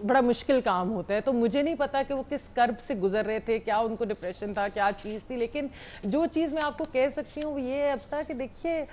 بڑا مشکل کام ہوتا ہے. تو مجھے نہیں پتا کہ وہ کس کرب سے گزر رہے تھے, کیا ان کو ڈپریشن تھا, کیا چیز تھی, لیکن جو چیز میں آپ کو کہہ سکتی ہوں وہ یہ ہے افسا کہ دیکھیے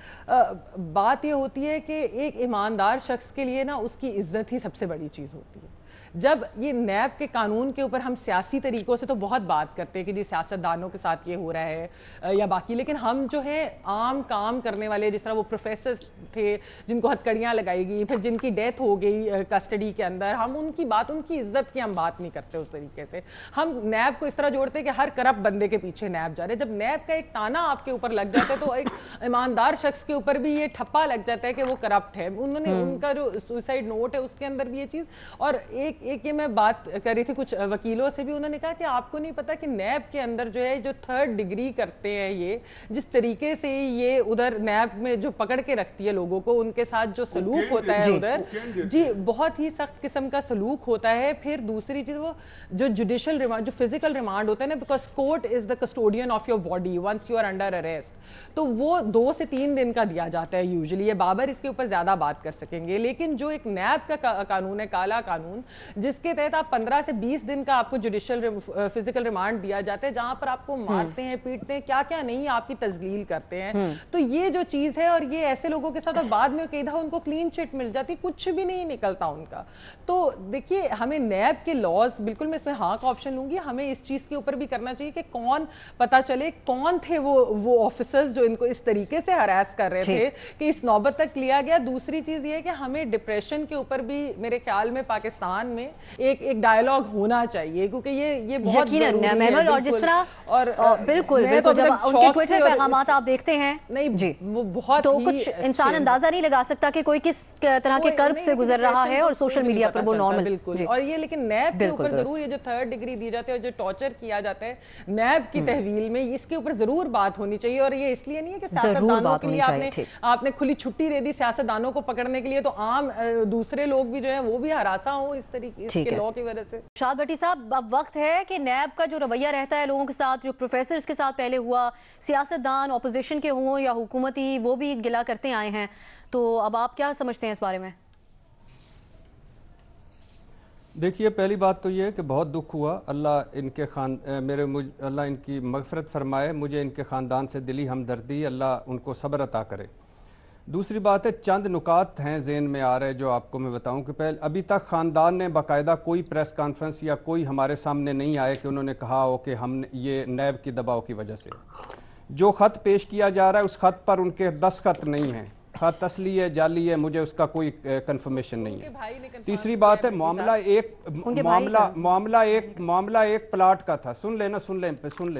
بات یہ ہوتی ہے کہ ایک ایماندار شخص کے لیے نا اس کی عزت ہی سب سے بڑی چیز ہوتی ہے. جب یہ نیب کے قانون کے اوپر ہم سیاسی طریقوں سے تو بہت بات کرتے ہیں کہ جی سیاست دانوں کے ساتھ یہ ہو رہا ہے یا باقی, لیکن ہم جو ہے عام کام کرنے والے, جس طرح وہ پروفیسرز تھے جن کو ہتھکڑیاں لگائی گئی, پھر جن کی ڈیتھ ہو گئی کسٹڈی کے اندر, ہم ان کی بات, ان کی عزت کی ہم بات نہیں کرتے اس طریقے سے. ہم نیب کو اس طرح جوڑتے ہیں کہ ہر کرپٹ بندے کے پیچھے نیب جا رہے. جب نیب کا ایک تانا آپ کے اوپر لگ جاتا ہے تو ایک ایماندار شخص کے اوپر بھی یہ ٹھپا لگ جاتا ہے کہ وہ کرپٹ ہے. انہوں نے ان کا جو سوئسائڈ نوٹ ہے اس کے اندر بھی یہ چیز, اور ایک یہ میں بات کر رہی تھی کچھ وکیلوں سے بھی, انہوں نے کہا کہ آپ کو نہیں پتا کہ نیب کے اندر جو ہے جو 3rd ڈگری کرتے ہیں, یہ جس طریقے سے یہ ادھر نیب میں جو پکڑ کے رکھتی ہے لوگوں کو, ان کے ساتھ جو سلوک ہوتا ہے ادھر, جی بہت ہی سخت قسم کا سلوک ہوتا ہے. پھر دوسری چیز وہ جو جوڈیشل ریمانڈ, جو فزیکل ریمانڈ ہوتا ہے نا, because court is the custodian of your body once you are under arrest, تو وہ 2 سے 3 دن کا دیا جاتا ہے یوزلی. یہ بابر اس کے اوپر زیادہ بات کر سکیں گے, لیکن جو ایک نیب کا قانون ہے, کالا قانون, جس کے تحت آپ 15 سے 20 دن کا آپ کو جوڈیشل فزیکل ریمانڈ دیا جاتا ہے, جہاں پر آپ کو مارتے ہیں, پیٹتے ہیں, کیا کیا نہیں آپ کی تذلیل کرتے ہیں. تو یہ جو چیز ہے, اور یہ ایسے لوگوں کے ساتھ, اور بعد میں قیدہ ان کو کلین چٹ مل جاتی, کچھ بھی نہیں نکلتا ان کا. تو دیکھیے ہمیں نیب کے لاز, بالکل میں اس میں ہاں کا آپشن لوں گی, ہمیں اس چیز کے اوپر بھی کرنا چاہیے کہ کون پتا چلے کون تھے وہ آفیسرز جو ان کو اس طریقے سے ہراس کر رہے تھے کہ اس نوبت تک لیا گیا. دوسری چیز یہ ہے کہ ہمیں ڈپریشن کے اوپر بھی میرے خیال میں پاکستان میں ایک ڈائیلاگ ہونا چاہیے, کیونکہ یہ بہت ضروری ہے. اور جس طرح بالکل جب ان کے ٹویٹر پیغامات آپ دیکھتے ہیں, نہیں جی وہ بہت, تو کچھ انسان اندازہ نہیں لگا سکتا کہ کوئی کس طرح کے کرب سے گزر رہا ہے, اور سوشل میڈیا پر وہ نارمل. بالکل, اور یہ لیکن نیب کے اوپر ضرور یہ جو 3rd ڈگری دی جاتی ہے اور جو ٹارچر کیا جاتا ہے نیب کی تحویل میں, اس کے اوپر ضرور بات ہونی چاہیے. اور یہ اس لیے نہیں ہے کہ سیاستدانوں کے لیے آپ نے کھلی چھٹی دے دی سیاستدانوں کو پکڑنے کے لیے, تو عام دوسرے لوگ بھی جو ہیں وہ بھی ہراساں ہوں اس طریقے کے لاء کی وجہ سے. شاد بھٹی صاحب, اب وقت ہے کہ نیب کا جو رویہ رہتا ہے لوگوں کے ساتھ, جو پروفیسرز کے ساتھ پہلے ہوا, سیاستدان اپوزیشن کے ہوں یا حکومتی, وہ بھی گلہ کرتے آئے ہیں, تو اب آپ کیا سمجھتے ہیں اس بارے میں؟ دیکھیے پہلی بات تو یہ ہے کہ بہت دکھ ہوا, اللہ ان کے اللہ ان کی مغفرت فرمائے, مجھے ان کے خاندان سے دلی ہمدردی, اللہ ان کو صبر عطا کرے. دوسری بات ہے, چند نکات ہیں ذہن میں آ رہے جو آپ کو میں بتاؤں کہ ابھی تک خاندان نے باقاعدہ کوئی پریس کانفرنس یا کوئی ہمارے سامنے نہیں آئے کہ انہوں نے کہا ہو کہ ہم یہ نیب کی دباؤ کی وجہ سے. جو خط پیش کیا جا رہا ہے اس خط پر ان کے دستخط نہیں ہیں, خط اصلی ہے جعلی ہے, مجھے اس کا کوئی کنفرمیشن نہیں ہے. تیسری بات ہے, معاملہ ایک پلاٹ کا تھا. سن لیں,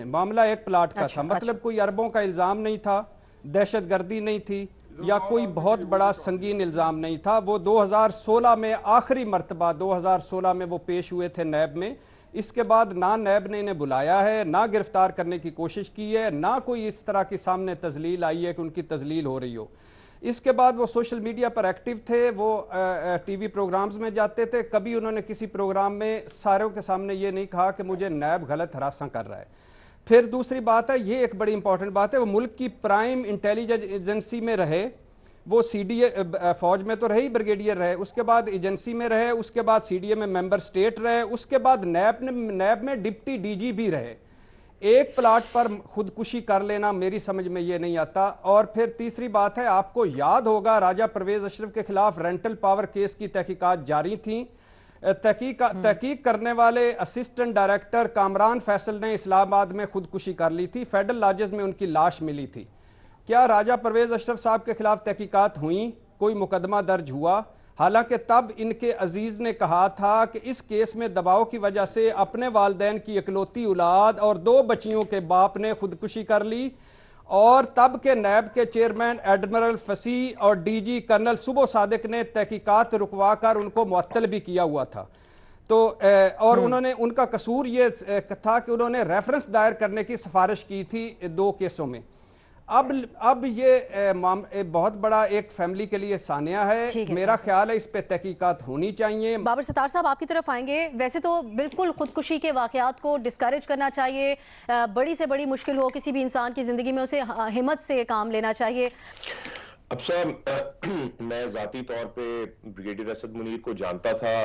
معاملہ ایک پلاٹ کا تھا, مطلب کوئی اربوں کا الزام نہیں تھا, دہشت گردی نہیں تھی, یا کوئی بہت بڑا سنگین الزام نہیں تھا. وہ 2016 میں آخری مرتبہ 2016 میں وہ پیش ہوئے تھے نیب میں. اس کے بعد نہ نیب نے انہیں بلایا ہے, نہ گرفتار کرنے کی کوشش کی ہے, نہ کوئی اس طرح کی سامنے تذلیل آئی ہے کہ ان کی تذلیل ہو رہی ہو. اس کے بعد وہ سوشل میڈیا پر ایکٹیو تھے, وہ ٹی وی پروگرامز میں جاتے تھے. کبھی انہوں نے کسی پروگرام میں ساروں کے سامنے یہ نہیں کہا کہ مجھے نیب غلط ہراساں کر رہا ہے. پھر دوسری بات ہے, یہ ایک بڑی امپورٹنٹ بات ہے, وہ ملک کی پرائم انٹیلیجنس ایجنسی میں رہے, وہ سی ڈی اے فوج میں تو رہے ہی, بریگیڈیئر رہے, اس کے بعد ایجنسی میں رہے, اس کے بعد سی ڈی اے میں ممبر سٹیٹ رہے, اس کے بعد نیب میں ڈپٹی ڈی جی بھی رہے. ایک پلاٹ پر خودکشی کر لینا میری سمجھ میں یہ نہیں آتا. اور پھر تیسری بات ہے, آپ کو یاد ہوگا راجہ پرویز اشرف کے خلاف رینٹل پاور کیس کی تحقیقات جاری تھیں. تحقیق کرنے والے اسسٹنٹ ڈائریکٹر کامران فیصل نے اسلام آباد میں خودکشی کر لی تھی, فیڈرل لاجز میں ان کی لاش ملی تھی. کیا راجہ پرویز اشرف صاحب کے خلاف تحقیقات ہوئیں, کوئی مقدمہ درج ہوا؟ حالانکہ تب ان کے عزیز نے کہا تھا کہ اس کیس میں دباؤ کی وجہ سے اپنے والدین کی اکلوتی اولاد اور 2 بچیوں کے باپ نے خودکشی کر لی, اور تب کے نیب کے چیئرمین ایڈمرل فصیح اور ڈی جی کرنل صبح صادق نے تحقیقات رکوا کر ان کو معطل بھی کیا ہوا تھا. تو اور انہوں نے, ان کا قصور یہ تھا کہ انہوں نے ریفرنس دائر کرنے کی سفارش کی تھی 2 کیسوں میں. اب یہ بہت بڑا ایک فیملی کے لیے سانیہ ہے. میرا خیال ہے اس پہ تحقیقات ہونی چاہیے. بابر ستار صاحب آپ کی طرف آئیں گے. ویسے تو بالکل خودکشی کے واقعات کو ڈسکریج کرنا چاہیے, بڑی سے بڑی مشکل ہو کسی بھی انسان کی زندگی میں اسے ہمت سے کام لینا چاہیے. اب صاحب میں ذاتی طور پہ بریگیڈیئر اسد منیر کو جانتا تھا.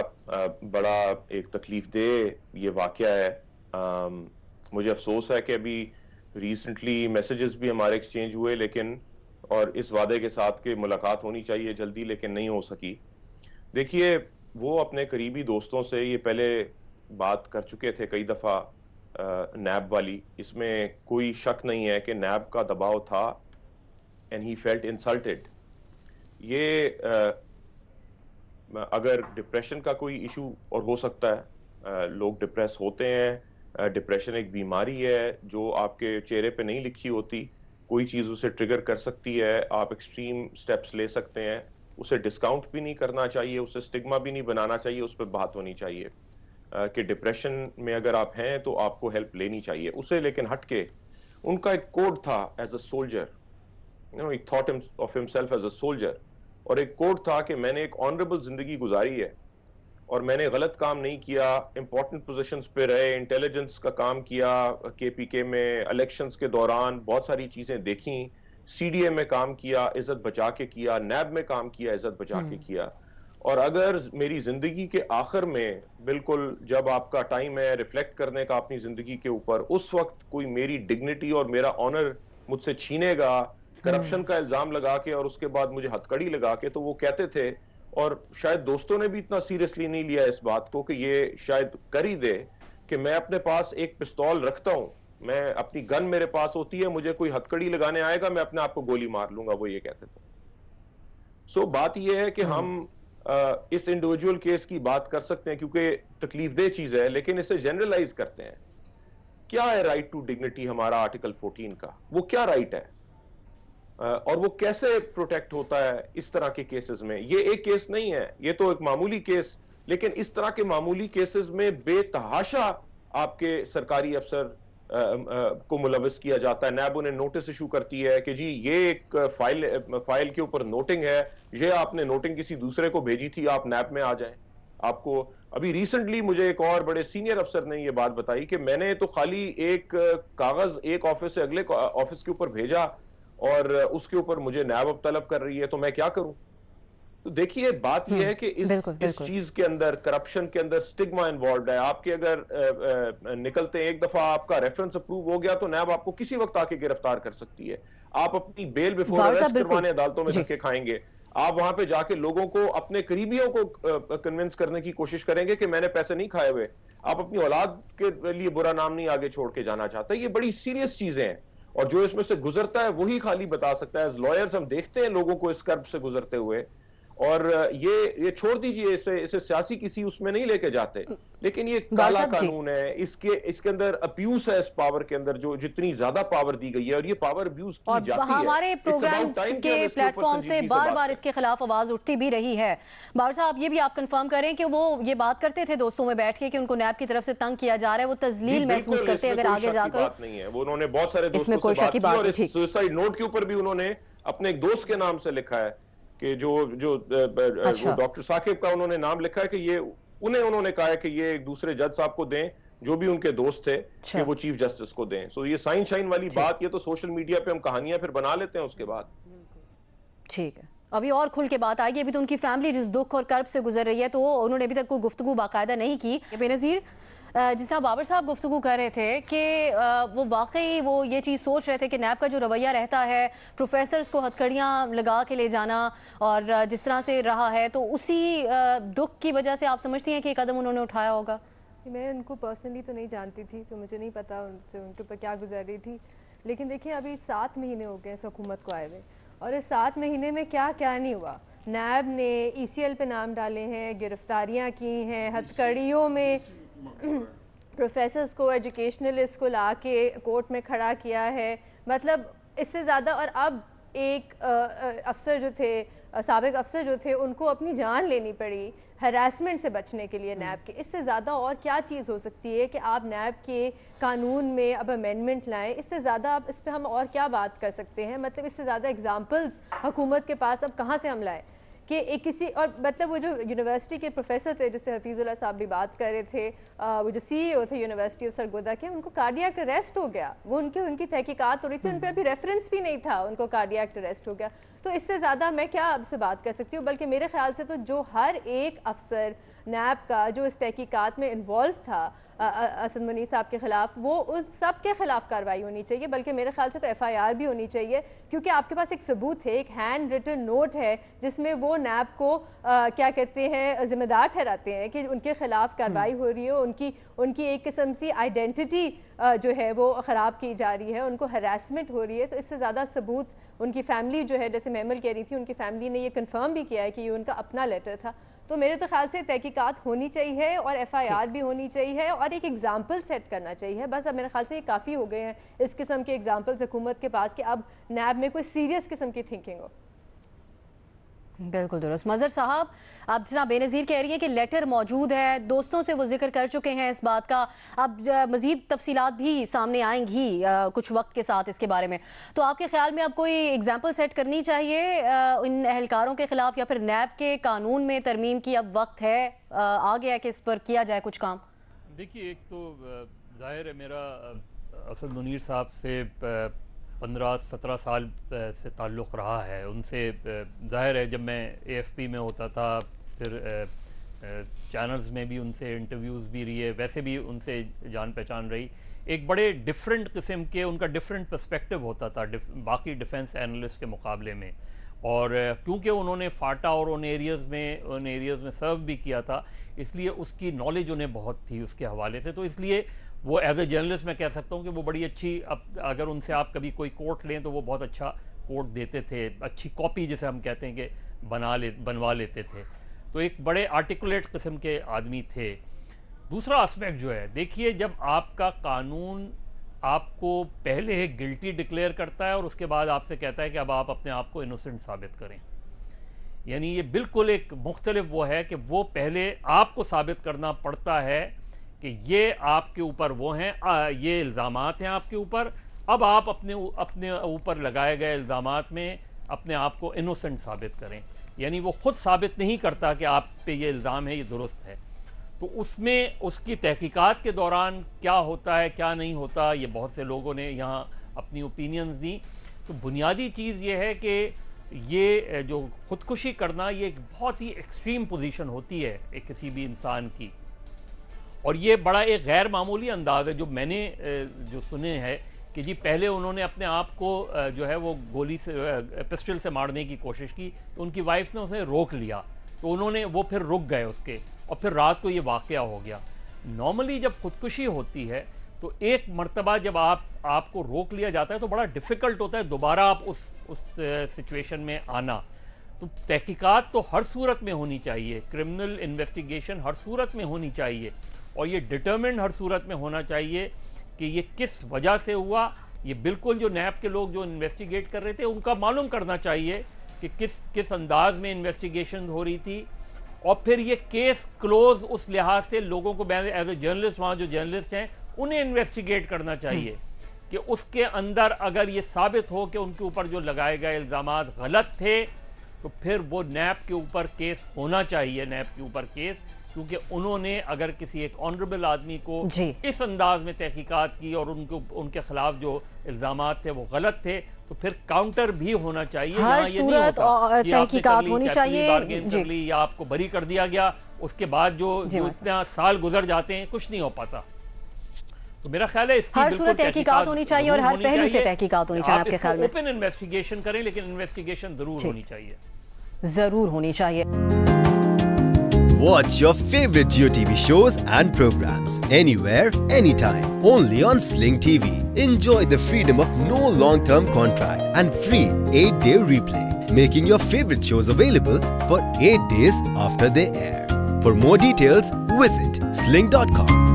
بڑا ایک تکلیف دہ یہ واقعہ ہے. مجھے افسوس ہے کہ ابھی ریسنٹلی میسیجز بھی ہمارے ایکسچینج ہوئے لیکن اور اس وعدے کے ساتھ کہ ملاقات ہونی چاہیے جلدی لیکن نہیں ہو سکی. دیکھیے وہ اپنے قریبی دوستوں سے یہ پہلے بات کر چکے تھے کئی دفعہ نیب والی. اس میں کوئی شک نہیں ہے کہ نیب کا دباؤ تھا and he felt insulted. یہ اگر ڈپریشن کا کوئی ایشو اور ہو سکتا ہے, لوگ ڈپریس ہوتے ہیں, ڈپریشن ایک بیماری ہے جو آپ کے چہرے پہ نہیں لکھی ہوتی, کوئی چیز اسے ٹریگر کر سکتی ہے, آپ ایکسٹریم سٹیپس لے سکتے ہیں, اسے ڈسکاؤنٹ بھی نہیں کرنا چاہیے, اسے سٹگما بھی نہیں بنانا چاہیے, اس پہ بات ہونی چاہیے کہ ڈپریشن میں اگر آپ ہیں تو آپ کو ہیلپ لینی چاہیے اسے. لیکن ہٹ کے ان کا ایک کوڈ تھا as a soldier, he thought of himself as a soldier, اور ایک کوڈ تھا کہ میں نے ایک آنریبل زندگی گزاری ہے اور میں نے غلط کام نہیں کیا, امپورٹنٹ پوزیشنز پہ رہے, انٹیلیجنس کا کام کیا, کے پی کے میں الیکشنز کے دوران بہت ساری چیزیں دیکھیں, سی ڈی اے میں کام کیا, عزت بچا کے کیا, نیب میں کام کیا, عزت بچا کے کیا. اور اگر میری زندگی کے آخر میں بالکل جب آپ کا ٹائم ہے ریفلیکٹ کرنے کا اپنی زندگی کے اوپر, اس وقت کوئی میری ڈگنیٹی اور میرا آنر مجھ سے چھینے گا کرپشن کا الزام لگا کے اور اس کے بعد مجھے ہتکڑی لگا کے, تو وہ کہتے تھے, اور شاید دوستوں نے بھی اتنا سیریسلی نہیں لیا اس بات کو کہ یہ شاید کر ہی دے, کہ میں اپنے پاس ایک پستول رکھتا ہوں, میں اپنی گن میرے پاس ہوتی ہے, مجھے کوئی ہتکڑی لگانے آئے گا میں اپنے آپ کو گولی مار لوں گا, وہ یہ کہتے تھے. سو بات یہ ہے کہ ہم اس انڈیویجول کیس کی بات کر سکتے ہیں کیونکہ تکلیف دہ چیز ہے, لیکن اسے جنرلائز کرتے ہیں. کیا ہے رائٹ ٹو ڈگنیٹی ہمارا آرٹیکل 14 کا, وہ کیا رائٹ ہے اور وہ کیسے پروٹیکٹ ہوتا ہے اس طرح کے کیسز میں؟ یہ ایک کیس نہیں ہے, یہ تو ایک معمولی کیس, لیکن اس طرح کے معمولی کیسز میں بے تحاشا آپ کے سرکاری افسر کو ملوث کیا جاتا ہے. نیب انہیں نوٹس ایشو کرتی ہے کہ جی یہ ایک فائل کے اوپر نوٹنگ ہے, یہ آپ نے نوٹنگ کسی دوسرے کو بھیجی تھی, آپ نیب میں آ جائیں. آپ کو ابھی ریسنٹلی مجھے ایک اور بڑے سینئر افسر نے یہ بات بتائی کہ میں نے تو خالی ایک کاغذ ایک آفس سے اگلے آفس کے اوپر بھیجا اور اس کے اوپر مجھے نیب اب طلب کر رہی ہے, تو میں کیا کروں؟ تو دیکھیے بات یہ ہے کہ اس چیز کے اندر کرپشن کے اندر سٹگما انوالوڈ ہے. آپ کے اگر نکلتے ایک دفعہ آپ کا ریفرنس اپروو ہو گیا تو نیب آپ کو کسی وقت آ کے گرفتار کر سکتی ہے. آپ اپنی بیل بیفور اریسٹ کروانے عدالتوں میں دھکے کھائیں گے, آپ وہاں پہ جا کے لوگوں کو اپنے قریبیوں کو کنونس کرنے کی کوشش کریں گے کہ میں نے پیسے نہیں کھائے ہوئے, آپ اپنی اولاد کے لیے برا نام نہیں آگے چھوڑ کے جانا چاہتے. یہ بڑی سیریس چیزیں ہیں اور جو اس میں سے گزرتا ہے وہی خالی بتا سکتا ہے. ایز لائرز ہم دیکھتے ہیں لوگوں کو اس کرب سے گزرتے ہوئے, اور یہ چھوڑ دیجئے اسے سیاسی کسی اس میں نہیں لے کے جاتے, لیکن یہ کالا قانون ہے, اس کے اندر ابیوز ہے, اس پاور کے اندر جو جتنی زیادہ پاور دی گئی ہے, اور یہ پاور ابیوز کی جاتی ہے. ہمارے پروگرامز کے پلیٹ فارم سے بار بار اس کے خلاف آواز اٹھتی بھی رہی ہے. باور صاحب یہ بھی آپ کنفرم کریں کہ وہ یہ بات کرتے تھے دوستوں میں بیٹھ کے کہ ان کو نیب کی طرف سے تنگ کیا جا رہا ہے, وہ تذلیل محسوس کرتے اگر آگے جا کر؟ بات نہیں ہے, وہ انہوں نے بہت سارے دوستوں سے بات کی اور اس سوسائڈ نوٹ کے اوپر بھی انہوں نے اپنے ایک دوست کے نام سے لکھا ہے کہ جو ڈاکٹر ثاقب کا انہوں نے نام لکھا ہے کہ انہوں نے کہا ہے کہ یہ ایک دوسرے جج صاحب کو دیں جو بھی ان کے دوست تھے کہ وہ چیف جسٹس کو دیں. سو یہ سائن شائن والی بات, یہ تو سوشل میڈیا پہ ہم کہانیاں پھر بنا لیتے ہیں اس کے بعد. ٹھیک ہے, ابھی اور کھل کے بات آئے گی. ابھی تو ان کی فیملی جس دکھ اور کرب سے گزر رہی ہے تو انہوں نے ابھی تک کوئی گفتگو باقاعدہ نہیں کی. بے نظیر, جس طرح باور صاحب گفتگو کر رہے تھے کہ وہ واقعی وہ یہ چیز سوچ رہے تھے کہ نیب کا جو رویہ رہتا ہے پروفیسرز کو ہتھکڑیاں لگا کے لے جانا اور جس طرح سے رہا ہے, تو اسی دکھ کی وجہ سے آپ سمجھتی ہیں کہ یہ قدم انہوں نے اٹھایا ہوگا؟ میں ان کو پرسنلی تو نہیں جانتی تھی, تو مجھے نہیں پتا ان کے اوپر کیا گزر رہی تھی, لیکن دیکھیں ابھی 7 مہینے ہو گئے اس حکومت کو آئے ہوئے, اور اس 7 مہینے میں کیا کیا نہیں ہوا. نیب نے ای سی ایل پہ نام ڈالے ہیں, گرفتاریاں کی ہیں, ہتھکڑیوں میں پروفیسرز کو, ایجوکیشنلسٹ کو لا کے کورٹ میں کھڑا کیا ہے. مطلب اس سے زیادہ, اور اب ایک افسر جو تھے, سابق افسر جو تھے, ان کو اپنی جان لینی پڑی ہراسمنٹ سے بچنے کے لیے نیب کے. اس سے زیادہ اور کیا چیز ہو سکتی ہے کہ آپ نیب کے قانون میں اب امینڈمنٹ لائیں؟ اس سے زیادہ اب اس پہ ہم اور کیا بات کر سکتے ہیں؟ مطلب اس سے زیادہ اگزامپلز حکومت کے پاس اب کہاں سے ہم لائیں کہ ایک کسی اور مطلب وہ جو یونیورسٹی کے پروفیسر تھے جس سے حفیظ اللہ صاحب بھی بات کر رہے تھے, وہ جو سی ای او تھے یونیورسٹی آف سرگودا کے, ان کو کارڈیاک اریسٹ ہو گیا. وہ ان کی تحقیقات ہو رہی تھی, ان پہ ابھی ریفرنس بھی نہیں تھا, ان کو کارڈیاک اریسٹ ہو گیا. تو اس سے زیادہ میں کیا آپ سے بات کر سکتی ہوں, بلکہ میرے خیال سے تو جو ہر ایک افسر نیب کا جو اس تحقیقات میں انوالو تھا اسد منیر صاحب کے خلاف, وہ ان سب کے خلاف کارروائی ہونی چاہیے. بلکہ میرے خیال سے تو ایف آئی آر بھی ہونی چاہیے, کیونکہ آپ کے پاس ایک ثبوت ہے, ایک ہینڈ ریٹن نوٹ ہے جس میں وہ نیب کو کیا کہتے ہیں ذمہ دار ٹھہراتے ہیں کہ ان کے خلاف کارروائی ہو رہی ہے, ان کی ایک قسم سے آئیڈینٹی جو ہے وہ خراب کی جا رہی ہے, ان کو ہراسمنٹ ہو رہی ہے. تو اس سے زیادہ ثبوت ان کی فیملی جو ہے, جیسے میمل کہہ رہی تھی, ان کی فیملی نے یہ کنفرم بھی کیا ہے کہ یہ ان کا اپنا لیٹر تھا. تو میرے تو خیال سے تحقیقات ہونی چاہیے اور ایف آئی آر بھی ہونی چاہیے اور ایک ایگزامپل سیٹ کرنا چاہیے. بس اب میرے خیال سے یہ کافی ہو گئے ہیں اس قسم کے ایگزامپلز حکومت کے پاس کہ اب نیب میں کوئی سیریس قسم کی تھنکنگ ہو. بالکل درست. مظہر صاحب, اب جناب بے نظیر کہہ رہی ہیں کہ لیٹر موجود ہے, دوستوں سے وہ ذکر کر چکے ہیں اس بات کا, اب مزید تفصیلات بھی سامنے آئیں گی کچھ وقت کے ساتھ اس کے بارے میں. تو آپ کے خیال میں اب کوئی ایگزامپل سیٹ کرنی چاہیے ان اہلکاروں کے خلاف, یا پھر نیب کے قانون میں ترمیم کی اب وقت ہے, آ گیا کہ اس پر کیا جائے کچھ کام؟ دیکھیے, ایک تو ظاہر ہے میرا اسد منیر صاحب سے 15-17 سال سے تعلق رہا ہے. ان سے ظاہر ہے جب میں اے ایف پی میں ہوتا تھا, پھر چینلز میں بھی ان سے انٹرویوز بھی رہی ہے, ویسے بھی ان سے جان پہچان رہی. ایک بڑے ڈیفرنٹ قسم کے ان کا ڈیفرنٹ پرسپیکٹو ہوتا تھا باقی ڈیفنس اینالسٹ کے مقابلے میں, اور کیونکہ انہوں نے فاٹا اور ان ایریاز میں سرو بھی کیا تھا, اس لیے اس کی نالج انہیں بہت تھی اس کے حوالے سے. تو اس لیے وہ ایز اے جرنلسٹ میں کہہ سکتا ہوں کہ وہ بڑی اچھی, اگر ان سے آپ کبھی کوئی کوٹ لیں تو وہ بہت اچھا کوٹ دیتے تھے, اچھی کاپی جسے ہم کہتے ہیں کہ بنوا لیتے تھے. تو ایک بڑے آرٹیکولیٹ قسم کے آدمی تھے. دوسرا اسپیکٹ جو ہے, دیکھیے, جب آپ کا قانون آپ کو پہلے گلٹی ڈکلیئر کرتا ہے اور اس کے بعد آپ سے کہتا ہے کہ اب آپ اپنے آپ کو انوسنٹ ثابت کریں, یعنی یہ بالکل ایک مختلف وہ ہے کہ وہ پہلے آپ کو ثابت کرنا پڑتا ہے کہ یہ آپ کے اوپر وہ ہیں, یہ الزامات ہیں آپ کے اوپر, اب آپ اپنے اوپر لگائے گئے الزامات میں اپنے آپ کو انوسنٹ ثابت کریں. یعنی وہ خود ثابت نہیں کرتا کہ آپ پہ یہ الزام ہے, یہ درست ہے. تو اس میں اس کی تحقیقات کے دوران کیا ہوتا ہے کیا نہیں ہوتا, یہ بہت سے لوگوں نے یہاں اپنی اوپینینز دیں. تو بنیادی چیز یہ ہے کہ یہ جو خودکشی کرنا یہ ایک بہت ہی ایکسٹریم پوزیشن ہوتی ہے ایک کسی بھی انسان کی, اور یہ بڑا ایک غیر معمولی انداز ہے جو میں نے جو سنے ہیں کہ جی پہلے انہوں نے اپنے آپ کو جو ہے وہ گولی سے پسٹل سے مارنے کی کوشش کی, تو ان کی وائف نے اسے روک لیا, تو انہوں نے وہ پھر رک گئے اس کے, اور پھر رات کو یہ واقعہ ہو گیا. نارملی جب خودکشی ہوتی ہے تو ایک مرتبہ جب آپ کو روک لیا جاتا ہے تو بڑا ڈیفیکلٹ ہوتا ہے دوبارہ آپ اس سچویشن میں آنا. تو تحقیقات تو ہر صورت میں ہونی چاہیے, کرمنل انویسٹیگیشن ہر صورت میں ہونی چاہیے, اور یہ ڈٹرمنڈ ہر صورت میں ہونا چاہیے کہ یہ کس وجہ سے ہوا. یہ بالکل جو نیب کے لوگ جو انویسٹیگیٹ کر رہے تھے ان کا معلوم کرنا چاہیے کہ کس انداز میں انویسٹیگیشن ہو رہی تھی, اور پھر یہ کیس کلوز اس لحاظ سے لوگوں کو ایز اے جرنلسٹ, وہاں جو جرنلسٹ ہیں انہیں انویسٹیگیٹ کرنا چاہیے کہ اس کے اندر اگر یہ ثابت ہو کہ ان کے اوپر جو لگائے گئے الزامات غلط تھے تو پھر وہ نیب کے اوپر کیس ہونا چاہیے, نیب کے اوپر کیس, کیونکہ انہوں نے اگر کسی ایک آنریبل آدمی کو اس انداز میں تحقیقات کی اور ان کے خلاف جو الزامات تھے وہ غلط تھے, تو پھر کاؤنٹر بھی ہونا چاہیے. ہر صورت تحقیقات ہونی چاہیے, یا آپ کو بری کر دیا گیا, اس کے بعد جو اتنا سال گزر جاتے ہیں کچھ نہیں ہو پاتا. تو میرا خیال ہے اس کی ہر صورت تحقیقات ہونی چاہیے اور ہر پہلو سے تحقیقات ہونی چاہیے. آپ کے خیال میں اوپن انویسٹیگیشن کریں, لیکن انویسٹیگیشن ضرور ہونی چاہیے, ضرور ہونی چاہیے. Watch your favorite Jio TV shows and programs anywhere, anytime. Only on Sling TV. Enjoy the freedom of no long-term contract and free 8-day replay, making your favorite shows available for 8 days after they air. For more details, visit sling.com.